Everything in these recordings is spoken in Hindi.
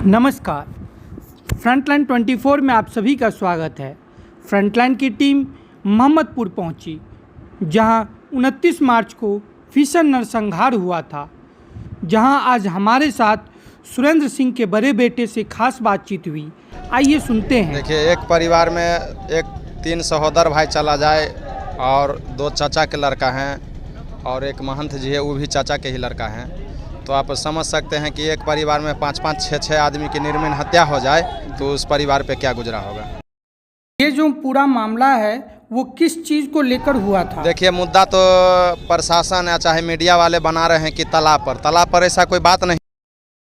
नमस्कार। फ्रंटलाइन 24 में आप सभी का स्वागत है। फ्रंटलाइन की टीम मोहम्मदपुर पहुंची, जहां 29 मार्च को भीषण नरसंहार हुआ था, जहां आज हमारे साथ सुरेंद्र सिंह के बड़े बेटे से खास बातचीत हुई। आइए सुनते हैं। देखिए, एक परिवार में एक 3 सहोदर भाई चला जाए और 2 चाचा के लड़का हैं और एक महंत जी है, वो भी चाचा के ही लड़का हैं, तो आप समझ सकते हैं कि एक परिवार में 5-5, 6-6 आदमी की निर्मम हत्या हो जाए तो उस परिवार पे क्या गुजरा होगा। ये जो पूरा मामला है वो किस चीज़ को लेकर हुआ था? देखिए, मुद्दा तो प्रशासन या चाहे मीडिया वाले बना रहे हैं कि तालाब पर ऐसा कोई बात नहीं।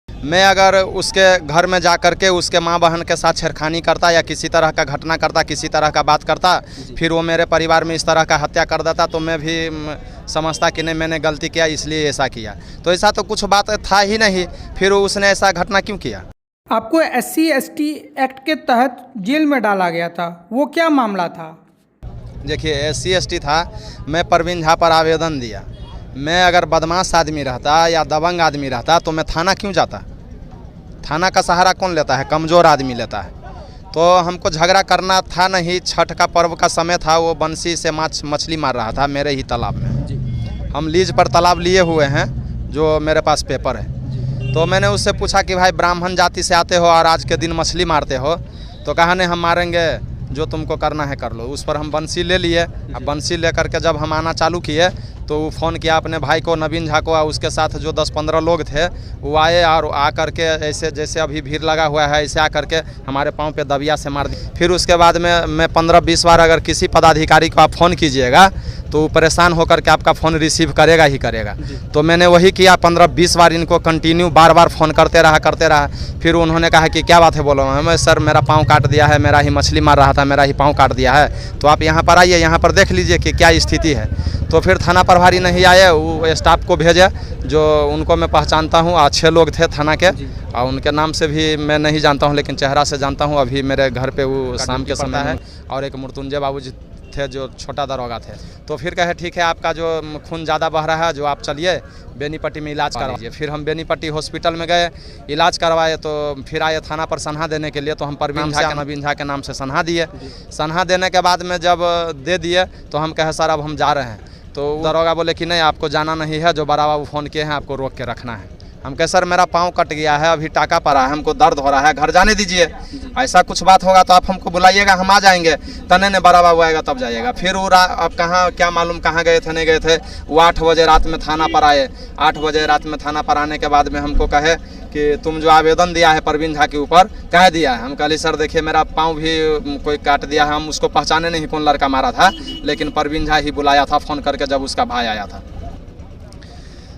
मैं अगर उसके घर में जा कर के उसके माँ बहन के साथ छेड़खानी करता या किसी तरह का घटना करता, किसी तरह का बात करता, फिर वो मेरे परिवार में इस तरह का हत्या कर देता, तो मैं भी समझता कि नहीं, मैंने गलती किया इसलिए ऐसा किया। तो ऐसा तो कुछ बात था ही नहीं, फिर उसने ऐसा घटना क्यों किया। आपको SC/ST एक्ट के तहत जेल में डाला गया था, वो क्या मामला था? देखिए, SC/ST था, मैं परवीन झा पर आवेदन दिया। मैं अगर बदमाश आदमी रहता या दबंग आदमी रहता तो मैं थाना क्यों जाता। थाना का सहारा कौन लेता है? कमज़ोर आदमी लेता है। तो हमको झगड़ा करना था नहीं। छठ का पर्व का समय था, वो बंसी से मछली मार रहा था मेरे ही तालाब में। हम लीज पर तालाब लिए हुए हैं, जो मेरे पास पेपर है। तो मैंने उससे पूछा कि भाई, ब्राह्मण जाति से आते हो और आज के दिन मछली मारते हो, तो कहा नहीं, हम मारेंगे, जो तुमको करना है कर लो। उस पर हम बंसी ले लिए। अब बंसी लेकर के जब हम आना चालू किए तो वो फ़ोन किया अपने भाई को, नवीन झा को, और उसके साथ जो 10-15 लोग थे वो आए और आ करके ऐसे जैसे अभी भीड़ लगा हुआ है ऐसे आ करके हमारे पाँव पे दबिया से मार दी। फिर उसके बाद में मैं 15-20 बार अगर किसी पदाधिकारी को आप फ़ोन कीजिएगा तो वो परेशान होकर के आपका फ़ोन रिसीव करेगा ही करेगा। तो मैंने वही किया, 15-20 बार इनको कंटिन्यू बार फ़ोन करते रहा। फिर उन्होंने कहा कि क्या बात है, बोलो। मैं, सर मेरा पाँव काट दिया है, मेरा ही मछली मार रहा था, मेरा ही पाँव काट दिया है, तो आप यहाँ पर आइए, यहाँ पर देख लीजिए कि क्या स्थिति है। तो फिर थाना प्रभारी नहीं आए, वो स्टाफ को भेजे, जो उनको मैं पहचानता हूँ, अच्छे लोग थे थाना के, और उनके नाम से भी मैं नहीं जानता हूँ लेकिन चेहरा से जानता हूँ। अभी मेरे घर पे वो शाम के समय है, और एक मृत्युंजय बाबू जी थे जो छोटा दरोगा थे। तो फिर कहे ठीक है, आपका जो खून ज़्यादा बह रहा है, जो आप चलिए बेनीपट्टी में इलाज करवाइए। फिर हम बेनीपट्टी हॉस्पिटल में गए, इलाज करवाए। तो फिर आए थाना पर सनहा देने के लिए, तो हम परवीन झा, नवीन झा के नाम से सनहा दिए। सनहा देने के बाद में जब दे दिए तो हम कहे सर अब हम जा रहे हैं। तो दरोगा बोले कि नहीं, आपको जाना नहीं है, जो बड़ा बाबू फ़ोन किए हैं आपको रोक के रखना है। हम कहे सर मेरा पाँव कट गया है, अभी टाका पड़ा है, हमको दर्द हो रहा है, घर जाने दीजिए। ऐसा कुछ बात होगा तो आप हमको बुलाइएगा, हम आ जाएंगे। तने ने बड़ा बाबू आएगा तब जाइएगा। फिर वो अब कहाँ, क्या मालूम कहाँ गए थे नहीं गए थे। वो 8 बजे रात में थाना पर आए। 8 बजे रात में थाना पर आने के बाद में हमको कहे कि तुम जो आवेदन दिया है परवीन झा के ऊपर, कह दिया है। हम कहली सर देखिए, मेरा पाँव भी कोई काट दिया है, हम उसको पहचाने नहीं कौन लड़का मारा था, लेकिन परवीन झा ही बुलाया था फ़ोन करके जब उसका भाई आया था।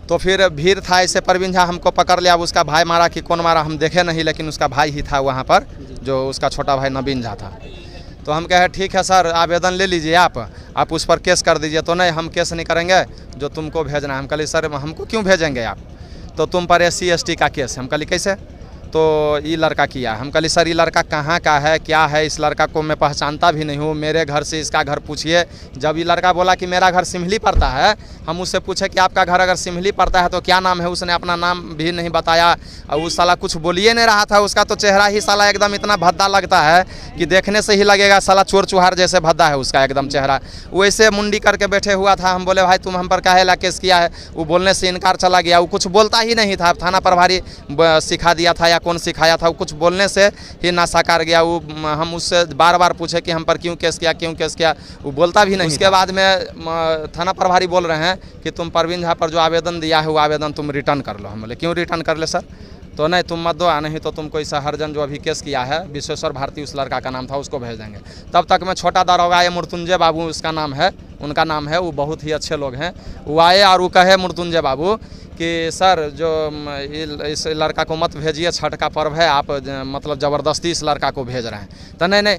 तो फिर भीड़ था, ऐसे परवीन झा हमको पकड़ लिया। अब उसका भाई मारा कि कौन मारा हम देखे नहीं, लेकिन उसका भाई ही था वहाँ पर, जो उसका छोटा भाई नवीन झा था। तो हम कहे ठीक है सर, आवेदन ले लीजिए, आप उस पर केस कर दीजिए। तो नहीं, हम केस नहीं करेंगे, जो तुमको भेजना है। हम कहली सर हमको क्यों भेजेंगे आप, तो तुम पर SC/ST का केस है। हम कहली कैसे, तो ये लड़का किया। हम कहली सर ये लड़का कहाँ का है, क्या है, इस लड़का को मैं पहचानता भी नहीं हूँ, मेरे घर से इसका घर पूछिए। जब ये लड़का बोला कि मेरा घर सिमली पड़ता है, हम उससे पूछे कि आपका घर अगर सिमली पड़ता है तो क्या नाम है, उसने अपना नाम भी नहीं बताया। और उस साला कुछ बोलिए नहीं रहा था। उसका तो चेहरा ही साला एकदम इतना भद्दा लगता है कि देखने से ही लगेगा साला चोर चुहार जैसे भद्दा है उसका एकदम चेहरा। वो ऐसे मुंडी करके बैठे हुआ था। हम बोले भाई तुम हम पर काहे ला केस किया है। वो बोलने से इनकार चला गया। वो कुछ बोलता ही नहीं था। थाना प्रभारी सिखा दिया था या कौन सिखाया था, वो कुछ बोलने से ही नासाकार गया। वो हम उससे बार पूछे कि हम पर क्यों केस किया, वो बोलता भी नहीं। उसके बाद में थाना प्रभारी बोल रहे हैं कि तुम परवीन झा पर जो आवेदन दिया है वो आवेदन तुम रिटर्न कर लो। हम बोले क्यों रिटर्न कर ले सर, तो नहीं तुम मत दो, नहीं तो तुमको इस हरजन जो अभी केस किया है, विश्वेश्वर भारती उस लड़का का नाम था, उसको भेज देंगे। तब तक मैं छोटा दरोगा, ये मृत्युंजय बाबू उसका नाम है, उनका नाम है, वो बहुत ही अच्छे लोग हैं। वो आए और वो कहे मृत्युंजय बाबू कि सर जो इस लड़का को मत भेजिए, छठ का पर्व है, आप मतलब ज़बरदस्ती इस लड़का को भेज रहे हैं। तो नहीं,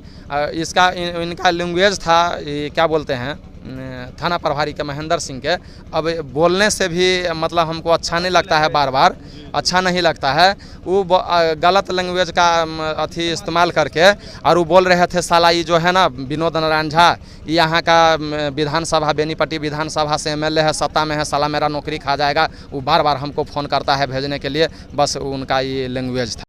इसका इनका लैंग्वेज था, क्या बोलते हैं, थाना प्रभारी के महेंद्र सिंह के। अब बोलने से भी मतलब हमको अच्छा नहीं लगता है, बार अच्छा नहीं लगता है। वो गलत लैंग्वेज का अथी इस्तेमाल करके और वो बोल रहे थे साला ये जो है ना विनोद नारायण झा, यहाँ का विधानसभा बेनीपट्टी विधानसभा से MLA है, सत्ता में है, साला मेरा नौकरी खा जाएगा। वो बार हमको फ़ोन करता है भेजने के लिए, बस उनका ये लैंग्वेज था।